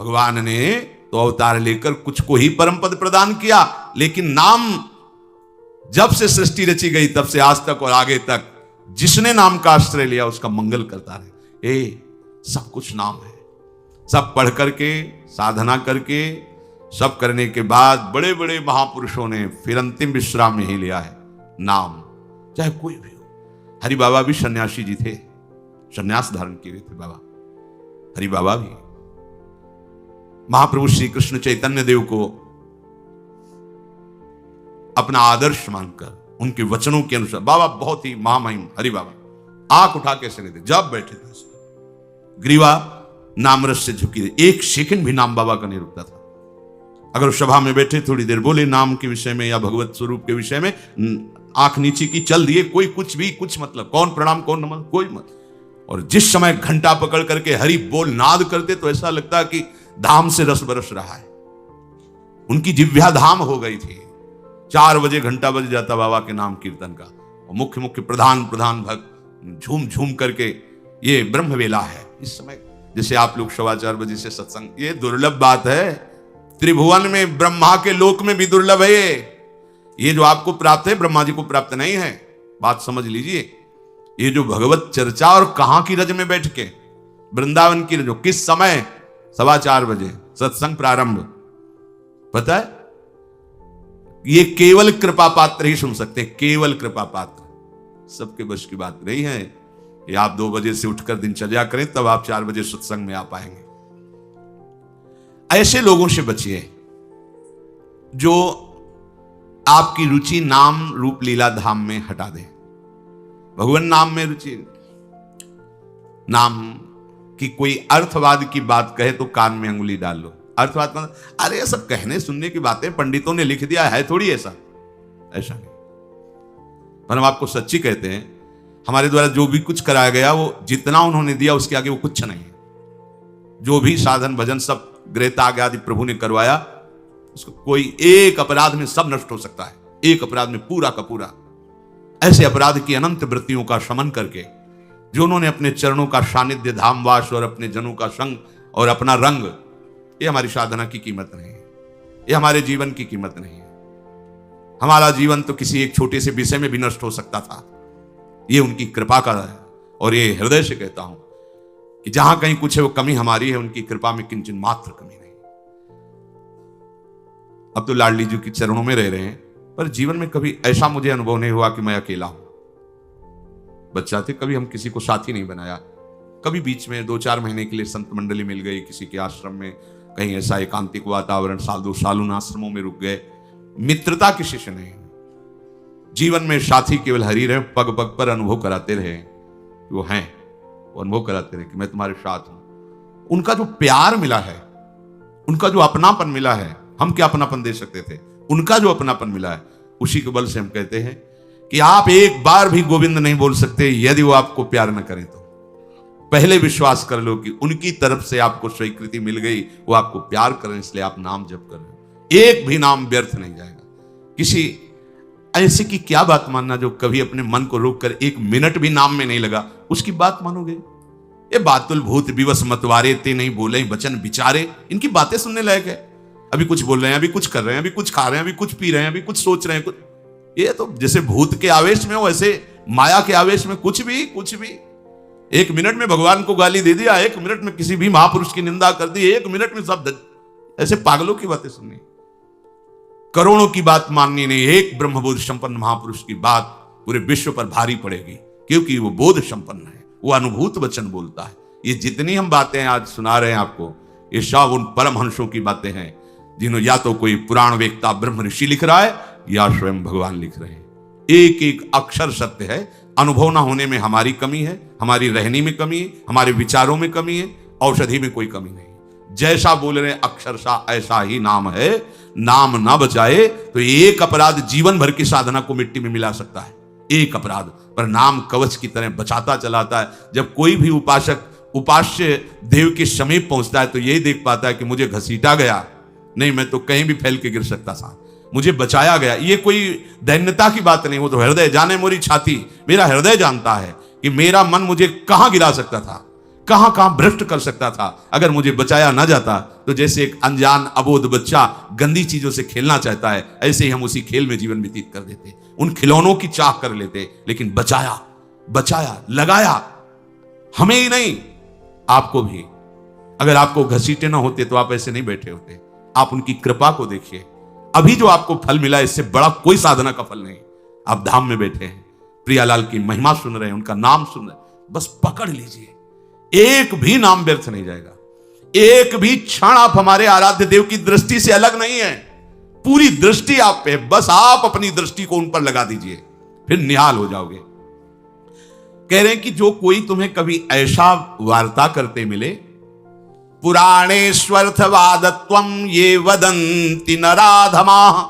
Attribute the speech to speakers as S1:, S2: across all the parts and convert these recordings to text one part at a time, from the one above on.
S1: भगवान ने तो अवतार लेकर कुछ को ही परम पद प्रदान किया, लेकिन नाम जब से सृष्टि रची गई तब से आज तक और आगे तक जिसने नाम का आश्रय लिया उसका मंगल करता रहे। सब कुछ नाम है। सब पढ़ करके, साधना करके, सब करने के बाद बड़े बड़े महापुरुषों ने फिर अंतिम विश्राम यही लिया है, नाम। चाहे कोई भी हो। हरि बाबा भी सन्यासी जी थे, सन्यास धारण किए थे बाबा। हरि बाबा भी महाप्रभु श्री कृष्ण चैतन्य देव को अपना आदर्श मानकर उनके वचनों के अनुसार, बाबा बहुत ही महामहिम हरि बाबा आंख उठा के ऐसे नहीं थे, जब बैठे थे ग्रीवा नामरस से झुकी रही, एक सेकंड भी नाम बाबा का नहीं रुकता था। अगर सभा में बैठे थोड़ी देर बोले नाम के विषय में या भगवत स्वरूप के विषय में, आंख नीचे की चल दिए, कोई कुछ भी कुछ मतलब, कौन प्रणाम कौन नमन, कोई मत। और जिस समय घंटा पकड़ करके हरि बोल नाद करते तो ऐसा लगता कि धाम से रस बरस रहा है। उनकी जिह्वा धाम हो गई थी। 4 बजे घंटा बज जाता बाबा के नाम कीर्तन का, और मुख्य मुख्य प्रधान भक्त झूम झूम करके, ये ब्रह्म वेला है इस समय। जैसे आप लोग 4:15 बजे से सत्संग, ये दुर्लभ बात है। त्रिभुवन में ब्रह्मा के लोक में भी दुर्लभ है ये जो आपको प्राप्त है, ब्रह्मा जी को प्राप्त नहीं है। बात समझ लीजिए। ये जो भगवत चर्चा, और कहां की रज में बैठ के, वृंदावन की रज, किस समय, 4:15 बजे सत्संग प्रारंभ। पता है, ये केवल कृपा पात्र ही सुन सकते हैं, केवल कृपा पात्र। सबके बस की बात नहीं है। ये आप 2 बजे से उठकर दिनचर्या करें, तब आप 4 बजे सत्संग में आ पाएंगे। ऐसे लोगों से बचिए जो आपकी रुचि नाम रूप लीला धाम में हटा दे। भगवान नाम में रुचि, नाम की कोई अर्थवाद की बात कहे तो कान में अंगुली डाल लो। अर्थवाद मतलब, अरे ये सब कहने सुनने की बातें पंडितों ने लिख दिया है, थोड़ी ऐसा नहीं। पर हम आपको सच्ची कहते हैं, हमारे द्वारा जो भी कुछ कराया गया वो जितना उन्होंने दिया उसके आगे वो कुछ नहीं है। जो भी साधन भजन सब गृहत्याग आदि प्रभु ने करवाया, उसको कोई एक अपराध में सब नष्ट हो सकता है, एक अपराध में पूरा का पूरा। ऐसे अपराध की अनंत वृत्तियों का शमन करके जो उन्होंने अपने चरणों का सानिध्य, धामवास और अपने जनों का संग और अपना रंग, ये हमारी साधना की कीमत नहीं है, ये हमारे जीवन की कीमत नहीं है। हमारा जीवन तो किसी एक छोटे से विषय में भी नष्ट हो सकता था, ये उनकी कृपा का है। और ये हृदय से कहता हूं कि जहां कहीं कुछ है वो कमी हमारी है, उनकी कृपा में किंचन मात्र कमी नहीं। अब तो लाडली जी के चरणों में रह रहे हैं, पर जीवन में कभी ऐसा मुझे अनुभव नहीं हुआ कि मैं अकेला हूं। बच्चा थे, कभी हम किसी को साथी नहीं बनाया। कभी बीच में 2-4 महीने के लिए संत मंडली मिल गई किसी के आश्रम में, कहीं ऐसा एकांतिक वातावरण, साल 2 साल उन आश्रमों में रुक गए। मित्रता किसी से नहीं। जीवन में साथी केवल हरि रहे, पग पग पर अनुभव कराते रहे, वो हैं, वो अनुभव कराते रहे कि मैं तुम्हारे साथ हूं। उनका जो प्यार मिला है, उनका जो अपनापन मिला है, हम क्या अपनापन दे सकते थे, उनका जो अपनापन मिला है, उसी के बल से हम कहते हैं कि आप एक बार भी गोविंद नहीं बोल सकते यदि वो आपको प्यार न करें तो। पहले विश्वास कर लो कि उनकी तरफ से आपको स्वीकृति मिल गई, वो आपको प्यार करें, इसलिए आप नाम जप कर रहे हो। एक भी नाम व्यर्थ नहीं जाएगा। किसी ऐसे की क्या बात मानना जो कभी अपने मन को रोक कर 1 मिनट भी नाम में नहीं लगा, उसकी बात मानोगे? ये बातुल भूत विवश मतवारे ते नहीं बोले वचन विचारे, इनकी बातें सुनने लायक है। अभी कुछ बोल रहे हैं, अभी कुछ कर रहे हैं, अभी कुछ खा रहे हैं, अभी कुछ पी रहे हैं, अभी कुछ सोच रहे हैं, कुछ। ये तो जैसे भूत के आवेश में हो, ऐसे माया के आवेश में कुछ भी 1 मिनट में भगवान को गाली दे दिया, 1 मिनट में किसी भी महापुरुष की निंदा कर दी, 1 मिनट में सब ऐसे पागलों की बातें सुननी, करोड़ों की बात माननी नहीं। एक ब्रह्मबोध संपन्न महापुरुष की बात पूरे विश्व पर भारी पड़ेगी, क्योंकि वो बोध संपन्न है, वो अनुभूत वचन बोलता है। ये जितनी हम बातें आज सुना रहे हैं आपको, ये सब उन परमहंसों की बातें हैं जिन्हों या तो कोई पुराण वेत्ता ब्रह्म ऋषि लिख रहा है या स्वयं भगवान लिख रहे हैं। एक एक अक्षर सत्य है। अनुभव ना होने में हमारी कमी है, हमारी रहनी में कमी है, हमारे विचारों में कमी है, औषधि में कोई कमी नहीं। जैसा बोल रहे अक्षरशः ऐसा ही नाम है। नाम ना बचाए तो एक अपराध जीवन भर की साधना को मिट्टी में मिला सकता है, एक अपराध। पर नाम कवच की तरह बचाता चलाता है। जब कोई भी उपासक उपास्य देव के समीप पहुंचता है तो यही देख पाता है कि मुझे घसीटा गया नहीं, मैं तो कहीं भी फैल के गिर सकता था, मुझे बचाया गया। ये कोई दैन्यता की बात नहीं, वो तो हृदय जाने मोरी छाती, मेरा हृदय जानता है कि मेरा मन मुझे कहां गिरा सकता था, कहां कहां भ्रष्ट कर सकता था। अगर मुझे बचाया ना जाता तो जैसे एक अनजान अबोध बच्चा गंदी चीजों से खेलना चाहता है, ऐसे ही हम उसी खेल में जीवन व्यतीत कर देते, उन खिलौनों की चाह कर लेते। लेकिन बचाया, बचाया, लगाया, हमें ही नहीं आपको भी। अगर आपको घसीटे ना होते तो आप ऐसे नहीं बैठे होते। आप उनकी कृपा को देखिए। अभी जो आपको फल मिला, इससे बड़ा कोई साधना का फल नहीं। आप धाम में बैठे हैं, प्रियालाल की महिमा सुन रहे हैं, उनका नाम सुन रहे हैं, बस पकड़ लीजिए। एक भी नाम व्यर्थ नहीं जाएगा। एक भी क्षण आप हमारे आराध्य देव की दृष्टि से अलग नहीं है। पूरी दृष्टि आप पे, बस आप अपनी दृष्टि को उन पर लगा दीजिए, फिर निहाल हो जाओगे। कह रहे हैं कि जो कोई तुम्हें कभी ऐसा वार्ता करते मिले, पुराणेष्वर्थवादत्वं ये वदन्ति नराधमाः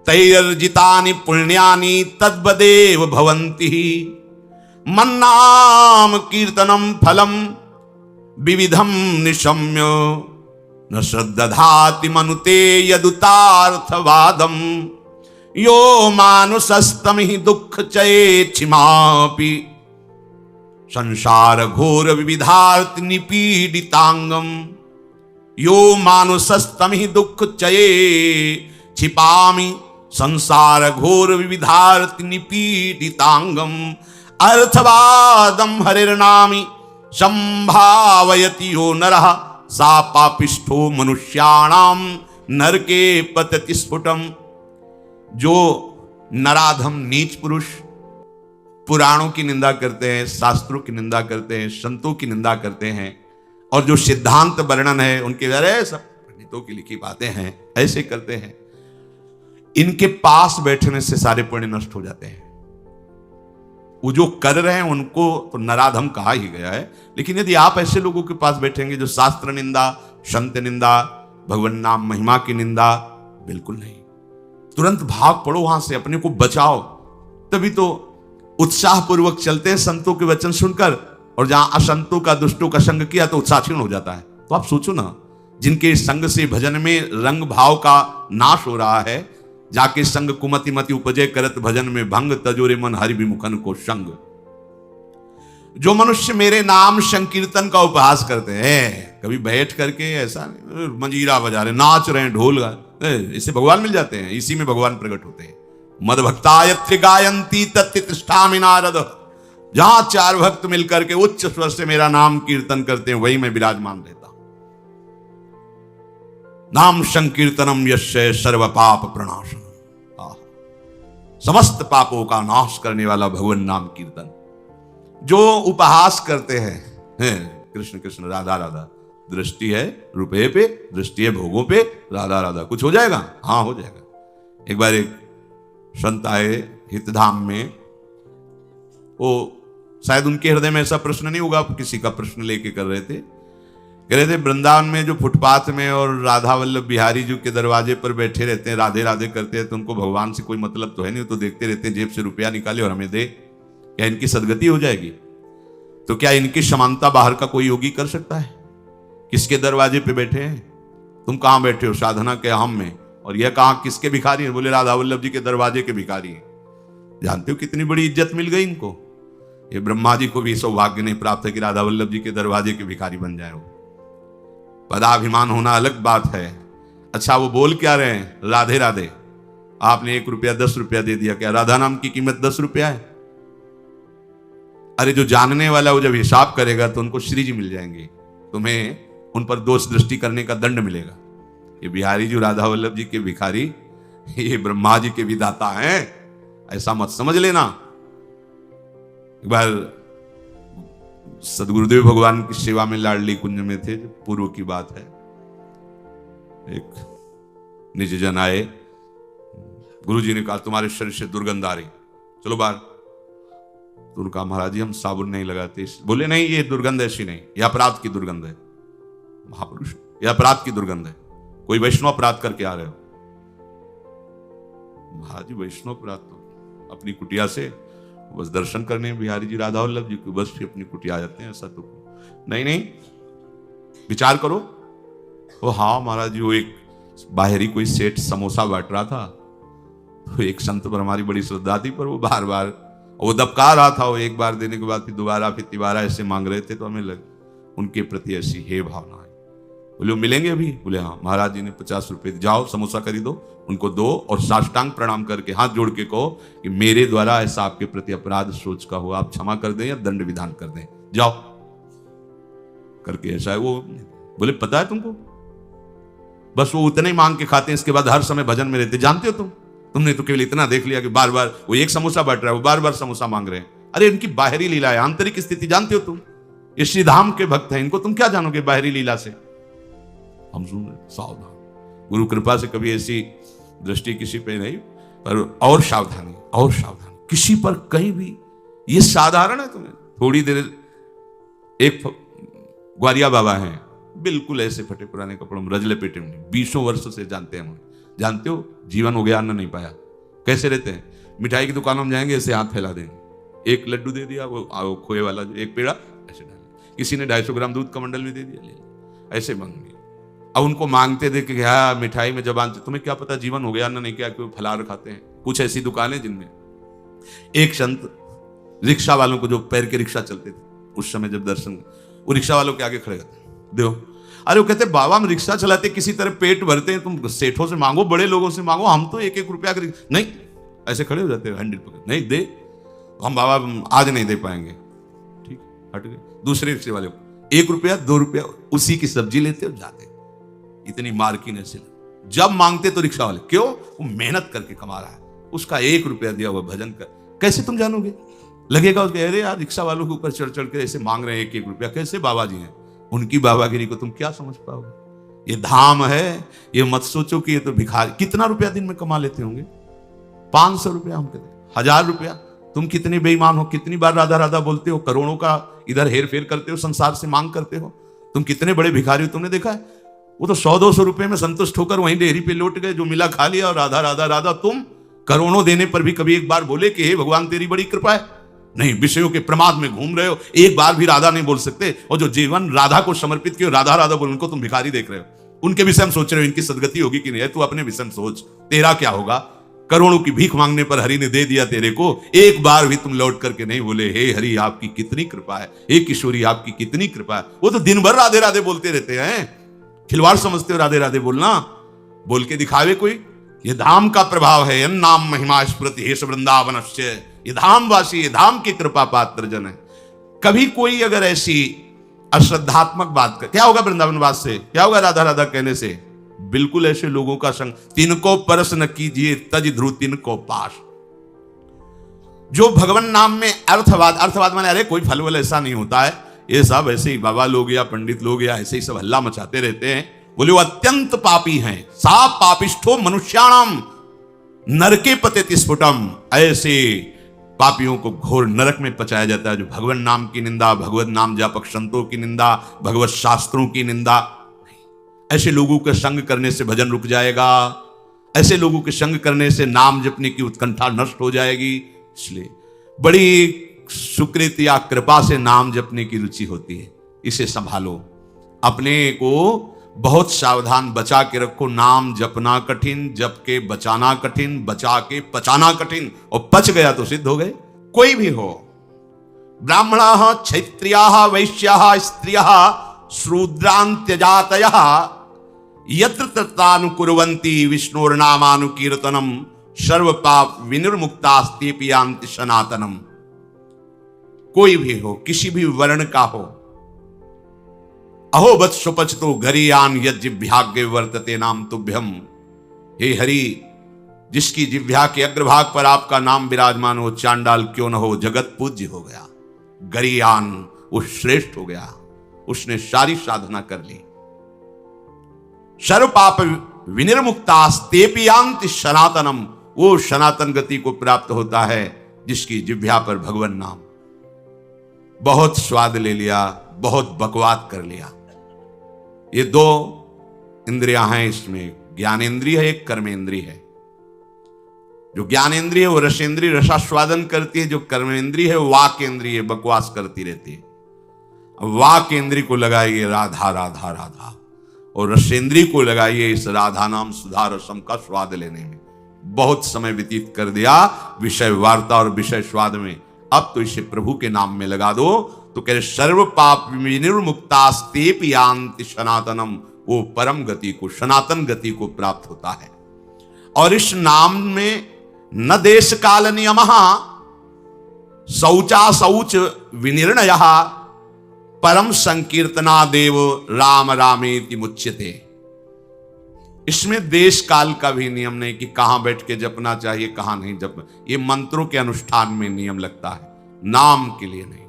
S1: तैर्जितानि पुण्यानि तद्वदेव भवन्ति। मन्नाम कीर्तनम फलम विविधम निशम्य न श्रद्धाति मनुते यदुतार्थवादम। यो मानुषस्तम ही दुख चेक्षिमापि संसार घोर विविधार्थ निपीडितांगम। यो मानुषस्तम ही दुख चये छिपामि संसार घोर विविधार्थ निपीडितांगम। अर्थवादम हरिर्नामी संभावयति यो नरः सा पापिष्ठो मनुष्याणाम नरके पतति स्फुटम। जो नराधम नीच पुरुष पुराणों की निंदा करते हैं, शास्त्रों की निंदा करते हैं, संतों की निंदा करते हैं, और जो सिद्धांत वर्णन है उनके अरे सब पंडितों की लिखी बातें हैं, ऐसे करते हैं, इनके पास बैठने से सारे पुण्य नष्ट हो जाते हैं। वो जो कर रहे हैं उनको तो नराधम कहा ही गया है। लेकिन यदि आप ऐसे लोगों के पास बैठेंगे जो शास्त्र निंदा, संत निंदा, भगवान नाम महिमा की निंदा, बिल्कुल नहीं। तुरंत भाग पड़ो वहां से, अपने को बचाओ। तभी तो उत्साह पूर्वक चलते हैं संतों के वचन सुनकर, और जहां असंतों का, दुष्टों का संग किया तो उत्साह क्षीण हो जाता है। तो आप सोचो ना, जिनके संग से भजन में रंग भाव का नाश हो रहा है, जाके संग कुमति मति उपजे करत भजन में भंग तजोरे मन हरि विमुखन को संग। जो मनुष्य मेरे नाम संकीर्तन का उपहास करते हैं, कभी बैठ करके ऐसा नहीं मंजीरा बजा रहे, नाच रहे हैं, ढोल गा, इससे भगवान मिल जाते हैं, इसी में भगवान प्रकट होते हैं। मद भक्तायत्र गायंती तत्तिष्ठामि नारद। जहां चार भक्त मिलकर के उच्च स्वर से मेरा नाम कीर्तन करते हैं, वही मैं विराजमान रहता हूं। नाम संकीर्तनम यस्य सर्व पाप प्रणाशनम। समस्त पापों का नाश करने वाला भगवान नाम कीर्तन। जो उपहास करते हैं कृष्ण कृष्ण राधा राधा, दृष्टि है रुपये पे, दृष्टि है भोगों पे, राधा राधा, कुछ हो जाएगा? हाँ हो जाएगा। एक बार एक संत आए हितधाम में, वो शायद उनके हृदय में ऐसा प्रश्न नहीं होगा, किसी का प्रश्न लेके कर रहे थे। कह रहे थे वृंदावन में जो फुटपाथ में और राधा वल्लभ बिहारी जी के दरवाजे पर बैठे रहते हैं, राधे राधे करते हैं, तो उनको भगवान से कोई मतलब तो है नहीं, तो देखते रहते हैं जेब से रुपया निकाले और हमें दे, क्या इनकी सदगति हो जाएगी? तो क्या इनकी समानता बाहर का कोई योगी कर सकता है? किसके दरवाजे पे बैठे हैं? तुम कहां बैठे हो? साधना के हम में। और यह कहां किसके भिखारी हैं? बोले राधा वल्लभ जी के दरवाजे के भिखारी हैं। जानते हो कितनी बड़ी इज्जत मिल गई इनको? ये ब्रह्मा जी को भी सौभाग्य नहीं प्राप्त है कि राधा वल्लभ जी के दरवाजे के भिखारी बन जाए। पदाभिमान होना अलग बात है। अच्छा वो बोल क्या रहे हैं? राधे राधे। आपने 1 रुपया 10 रुपया दे दिया, क्या राधा नाम की कीमत 10 रुपया है? अरे जो जानने वाला वो जब हिसाब करेगा तो उनको श्री जी मिल जाएंगे, तुम्हें उन पर दोष दृष्टि करने का दंड मिलेगा। ये बिहारी जी राधा वल्लभ जी के भिखारी, ये ब्रह्मा जी के विधाता हैं, ऐसा मत समझ लेना। एक बार सदगुरुदेव भगवान की सेवा में लाडली कुंज में थे, पूर्व की बात है। एक निज जन आए, गुरुजी ने कहा तुम्हारे शरीर से दुर्गंध आ रही, चलो बाहर। तो उनका महाराज जी हम साबुन नहीं लगाते। बोले नहीं ये दुर्गंध ऐसी नहीं, यह अपराध की दुर्गंध है। महापुरुष, यह अपराध की दुर्गंध है, कोई वैष्णव अपराध करके आ रहे हो। महाराज जी वैष्णव अपराध तो अपनी कुटिया से बस दर्शन करने बिहारी जी राधा वल्लभ जी को बस अपनी कुटिया आ जाते हैं, ऐसा तो नहीं। नहीं विचार करो। वो हाँ महाराज जी, वो एक बाहरी कोई सेठ समोसा बांट रहा था, तो एक संत पर हमारी बड़ी श्रद्धा थी, पर वो बार बार वो दबका रहा था, वो एक बार देने के बाद फिर दोबारा फिर तिबारा ऐसे मांग रहे थे, तो हमें लगे उनके प्रति ऐसी हे भावना है। बोले वो मिलेंगे अभी? बोले हाँ। महाराज जी ने 50 रुपए, जाओ समोसा खरीदो, उनको दो और साष्टांग प्रणाम करके हाथ जोड़ के कहो कि मेरे द्वारा ऐसा आपके प्रति अपराध सोच का हुआ, आप क्षमा कर दें या दंड विधान कर दें, जाओ करके ऐसा है। वो बोले पता है तुमको, बस वो उतने ही मांग के खाते हैं, इसके बाद हर समय भजन में रहते। जानते हो तुमने तो केवल इतना देख लिया कि बार बार वो एक समोसा बांट रहा है, वो बार बार समोसा मांग रहे हैं। अरे इनकी बाहरी लीला है, आंतरिक स्थिति जानते हो तुम? ये श्री धाम के भक्त हैं, इनको तुम क्या जानोगे बाहरी लीला से? हम सुन रहे, सावधान। गुरु कृपा से कभी ऐसी दृष्टि किसी पे नहीं, पर और सावधानी, और सावधानी किसी पर कहीं भी। ये साधारण है तुम्हें थोड़ी देर। एक ग्वारिया बाबा हैं, बिल्कुल ऐसे फटे पुराने कपड़ों में, रजले पेटे में, 20 वर्ष से जानते हैं। जानते हो जीवन हो गया, अन्न नहीं पाया। कैसे रहते हैं? मिठाई की दुकानों में जाएंगे, ऐसे हाथ फैला देंगे, एक लड्डू दे दिया, वो खोए वाला एक पेड़ा ऐसे डाल, किसी ने 250 ग्राम दूध का मंडल भी दे दिया, ले ऐसे मांगे। अब उनको मांगते देख के हाँ मिठाई में जबान, तुम्हें क्या पता जीवन हो गया, अन्न नहीं किया, क्यों फलार खाते हैं। कुछ ऐसी दुकानें जिनमें एक संत रिक्शा वालों को, जो पैर के रिक्शा चलते थे उस समय, जब दर्शन, वो रिक्शा वालों के आगे खड़े रहते, दो। अरे वो कहते बाबा हम रिक्शा चलाते किसी तरह पेट भरते हैं, तुम सेठों से मांगो, बड़े लोगों से मांगो, हम तो 1-1 रुपया का नहीं। ऐसे खड़े हो जाते हैं, 100 पकड़, नहीं दे, हम बाबा आज नहीं दे पाएंगे, ठीक हट गए। दूसरे रिक्शे वाले को 1 रुपया 2 रुपया उसी की सब्जी लेते और जाते। इतनी मार्किन ऐसे जब मांगते तो रिक्शा वाले, क्यों? वो मेहनत करके कमा रहा है, उसका 1 रुपया दिया हुआ भजन कर। कैसे तुम जानोगे? लगेगा उसके, अरे यार रिक्शा वालों के ऊपर चढ़ चढ़ के ऐसे मांग रहे हैं 1-1 रुपया, कैसे बाबा जी हैं? उनकी बाबागिरी को तुम क्या समझ पाओगे? ये धाम है, ये मत सोचो कि ये तो भिखारी। कितना रुपया दिन में कमा लेते होंगे? 500 रुपया, हम कहते 1000 रुपया। तुम कितने बेईमान हो, कितनी बार राधा राधा बोलते हो, करोड़ों का इधर हेर फेर करते हो, संसार से मांग करते हो। तुम कितने बड़े भिखारी हो, तुमने देखा है? वो तो 100-200 रुपए में संतुष्ट होकर वहीं डेयरी पे लौट गए, जो मिला खा लिया और राधा राधा राधा। तुम करोड़ों देने पर भी कभी एक बार बोले कि हे भगवान तेरी बड़ी कृपा है? नहीं, विषयों के प्रमाद में घूम रहे हो, एक बार भी राधा नहीं बोल सकते। और जो जीवन राधा को समर्पित किया, राधा राधा बोल, उनको तुम भिखारी देख रहे हो। उनके विषय में सोच रहे हो इनकी सदगति होगी कि नहीं। तू अपने विषय में सोच, तेरा क्या होगा? करोड़ों की भीख मांगने पर हरि ने दे दिया तेरे को, एक बार भी तुम लौट करके नहीं बोले हे हरि आपकी कितनी कृपा है, हे किशोरी आपकी कितनी कृपा है। वो तो दिन भर राधे राधे बोलते रहते हैं। खिलवाड़ समझते हो राधे राधे बोलना? बोल के दिखावे कोई? ये धाम का प्रभाव है। नाम महिमा स्मृति हेश वृंदावनस्य, ये धाम वासी, ये धाम की कृपा पात्र जन है। कभी कोई अगर ऐसी अश्रद्धात्मक बात कर, क्या होगा वृंदावन वास से, क्या होगा राधा राधा कहने से? बिल्कुल ऐसे लोगों का संग, तिनको परस न कीजिए तज ध्रुव तिनको पास। जो भगवान नाम में अर्थवाद, अर्थवाद माने अरे कोई फल वल ऐसा नहीं होता है, ये सब ऐसे ही बाबा लोग या पंडित लोग या ऐसे ही सब हल्ला मचाते रहते हैं। बोले वो अत्यंत पापी हैं। सा पापिष्ठो मनुष्याणाम नरके पतेति स्फुटम, ऐसे पापियों को घोर नरक में पचाया जाता है जो भगवान नाम की निंदा, भगवत नाम जापक संतों की निंदा, भगवत शास्त्रों की निंदा। ऐसे लोगों के संग करने से भजन रुक जाएगा, ऐसे लोगों के संग करने से नाम जपने की उत्कंठा नष्ट हो जाएगी। इसलिए बड़ी सुकृत या कृपा से नाम जपने की रुचि होती है, इसे संभालो, अपने को बहुत सावधान बचा के रखो। नाम जपना कठिन, जप के बचाना कठिन, बचा के पचाना कठिन, और पच गया तो सिद्ध हो गए। कोई भी हो, ब्राह्मणाः क्षत्रियाः वैश्याः स्त्रियः शूद्रान्त्यजातयः यत्र तत्रानुकुर्वन्ति विष्णोर्नामानुकीर्तनम सर्व पाप विनिर्मुक्तास्तेऽपि यान्ति सनातनम। कोई भी हो, किसी भी वर्ण का हो। अहो वत्सो पचतो घरियान यज्जिभ्याग्य वर्तते नाम तुभ्यम। हे हरि, जिसकी जिह्वा के अग्रभाग पर आपका नाम विराजमान हो, चांडाल क्यों न हो, जगत पूज्य हो गया। गरियान, वो श्रेष्ठ हो गया, उसने सारी साधना कर ली। सर्व पाप विनिर्मुक्तास्तेऽपि यान्ति सनातनम, वो सनातन गति को प्राप्त होता है जिसकी जिह्वा पर भगवान नाम। बहुत स्वाद ले लिया, बहुत बकवाद कर लिया। ये दो इंद्रियां हैं, इसमें ज्ञानेंद्रिय है, एक कर्मेंद्रिय है। जो ज्ञानेंद्रिय है वो रसेंद्रिय, रसास्वादन करती है। जो कर्मेंद्रिय है वो वाकेंद्रिय, बकवास करती रहती है। वाकेंद्रिय को लगाइए राधा राधा राधा, और रसेंद्रिय को लगाइए इस राधा नाम सुधा रसम का स्वाद लेने में। बहुत समय व्यतीत कर दिया विषय वार्ता और विषय स्वाद में, अब तो इसे प्रभु के नाम में लगा दो, तो कह रहे सर्व पाप विनिर्मुक्तास्ते यान्ति सनातनम, वो परम गति को, सनातन गति को प्राप्त होता है। और इस नाम में न देश काल नियमः शौचा शौच विनिर्णय परम संकीर्तना देव राम रामेति मुच्यते। इसमें देश काल का भी नियम नहीं कि कहां बैठ के जपना चाहिए कहां नहीं जपना, ये मंत्रों के अनुष्ठान में नियम लगता है, नाम के लिए नहीं।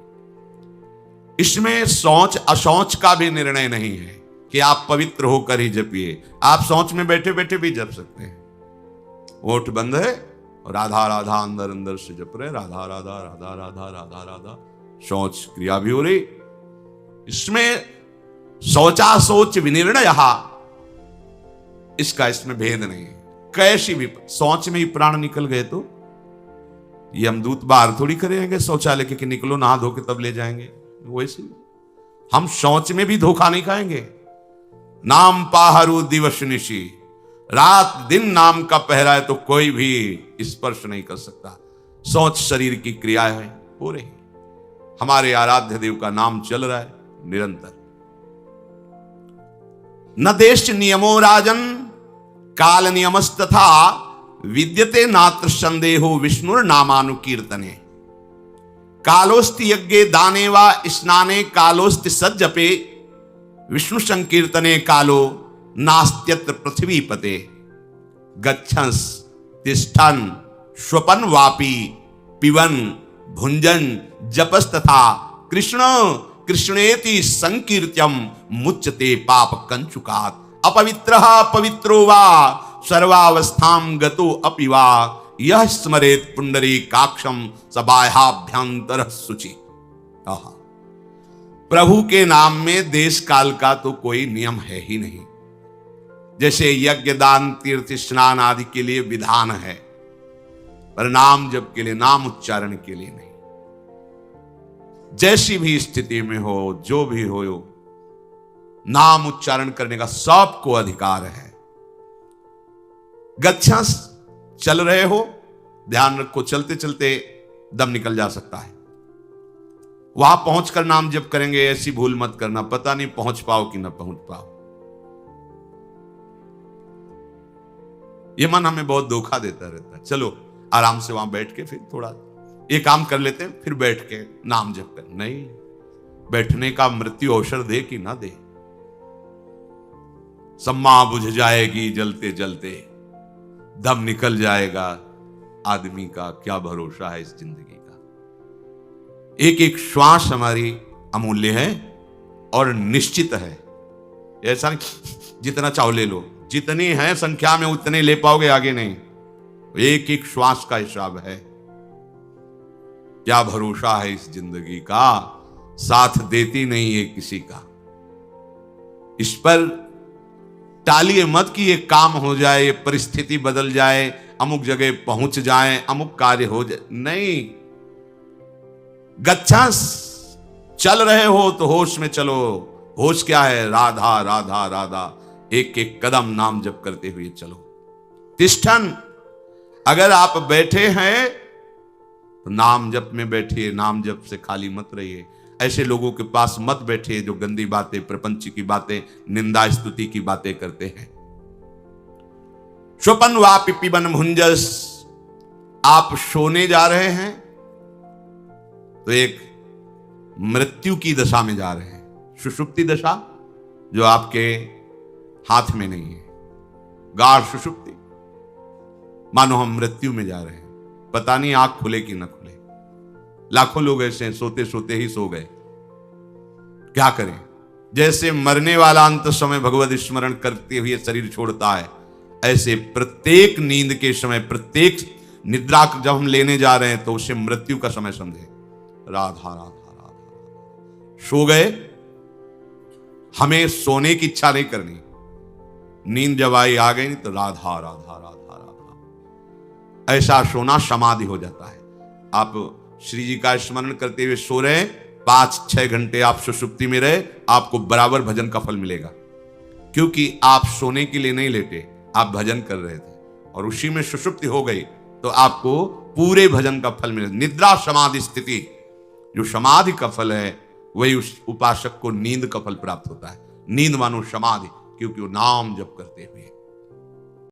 S1: इसमें शौच अशौच का भी निर्णय नहीं है कि आप पवित्र होकर ही जपिए, आप शौच में बैठे बैठे भी जप सकते हैं। ओठ बंद है, राधा राधा अंदर अंदर से जप रहे, राधा राधा राधा राधा राधा राधा, शौच क्रिया भी हो रही। इसमें शौचा शौच विनिर्णय, इसका इसमें भेद नहीं है। कैसी भी शौच में ही प्राण निकल गए तो ये हम दूत बाहर थोड़ी करेंगे शौचालय के कि निकलो नहा धो के तब ले जाएंगे, वैसे हम शौच में भी धोखा नहीं खाएंगे। नाम पाहरू दिवस निशी, रात दिन नाम का पहरा है तो कोई भी स्पर्श नहीं कर सकता। शौच शरीर की क्रिया है, हो रही, हमारे आराध्य देव का नाम चल रहा है निरंतर। न देश नियमो राजन काल नियमस्तथा विद्यते नात्र संदेहो विष्णुर नामानुकीर्तने। कालोस्ति यज्ञे दाने वा स्नाने कालोस्ति सज्जपे विष्णु संकीर्तने कालो नास्त्यत्र पृथ्वी पते। गच्छंस तिष्ठन स्वपन वापी पिबन भुंजन जपस्तथा कृष्ण कृष्णेति संकीर्त्यम मुच्यते पाप कंचुकात्। अपवित्रः पवित्रो वा सर्वावस्थां गतो अपि वा यह स्मरेत पुंडरीकाक्षं सबाह्याभ्यंतरः शुचि। प्रभु के नाम में देश काल का तो कोई नियम है ही नहीं। जैसे यज्ञ दान तीर्थ स्नान आदि के लिए विधान है, पर नाम जप के लिए, नाम उच्चारण के लिए नहीं। जैसी भी स्थिति में हो, जो भी हो, नाम उच्चारण करने का सबको अधिकार है। गच्छंस, चल रहे हो, ध्यान रखो, चलते चलते दम निकल जा सकता है। वहां पहुंचकर नाम जप करेंगे, ऐसी भूल मत करना, पता नहीं पहुंच पाओ कि ना पहुंच पाओ। ये मन हमें बहुत धोखा देता रहता है। चलो आराम से वहां बैठ के फिर थोड़ा ये काम कर लेते हैं, फिर बैठ के नाम जप कर। नहीं, बैठने का मृत्यु अवसर दे कि ना दे। सम्मा बुझ जाएगी जलते जलते, दम निकल जाएगा, आदमी का क्या भरोसा है इस जिंदगी का। एक एक श्वास हमारी अमूल्य है और निश्चित है। ऐसा नहीं जितना चाहो ले लो, जितनी है संख्या में उतने ले पाओगे, आगे नहीं। एक एक श्वास का हिसाब है। क्या भरोसा है इस जिंदगी का, साथ देती नहीं है किसी का। इस पर टालिए मत कि ये काम हो जाए, ये परिस्थिति बदल जाए, अमुक जगह पहुंच जाए, अमुक कार्य हो जाए। नहीं, गच्छंस, चल रहे हो तो होश में चलो। होश क्या है? राधा राधा राधा, एक एक कदम नाम जप करते हुए चलो। तिष्ठन, अगर आप बैठे हैं तो नाम जप में बैठिए, नाम जप से खाली मत रहिए। ऐसे लोगों के पास मत बैठिए जो गंदी बातें, प्रपंच की बातें, निंदा स्तुति की बातें करते हैं। स्वपन वापि पिबन भुंजस, आप सोने जा रहे हैं तो एक मृत्यु की दशा में जा रहे हैं, सुषुप्ति दशा जो आपके हाथ में नहीं है, गाढ़ सुषुप्ति, मानो हम मृत्यु में जा रहे हैं, पता नहीं आंख खुले कि न खुले। लाखों लोग ऐसे हैं, सोते सोते ही सो गए। क्या करें? जैसे मरने वाला अंत समय भगवत स्मरण करते हुए शरीर छोड़ता है, ऐसे प्रत्येक नींद के समय, प्रत्येक निद्रा जब हम लेने जा रहे हैं तो उसे मृत्यु का समय समझे। राधा राधा राधा, सो गए, हमें सोने की इच्छा नहीं करनी। नींद जब आई आ गई तो राधा राधा राधा राधा, ऐसा सोना समाधि हो जाता है। आप श्री जी का स्मरण करते हुए सो रहे हैं, 5-6 घंटे आप सुषुप्ति में रहे, आपको बराबर भजन का फल मिलेगा, क्योंकि आप सोने के लिए नहीं लेटे, आप भजन कर रहे थे और उसी में सुषुप्ति हो गई तो आपको पूरे भजन का फल मिले। निद्रा समाधि स्थिति, जो समाधि का फल है वही उस उपासक को नींद का फल प्राप्त होता है। नींद मानो समाधि, क्योंकि वो नाम जप करते हुए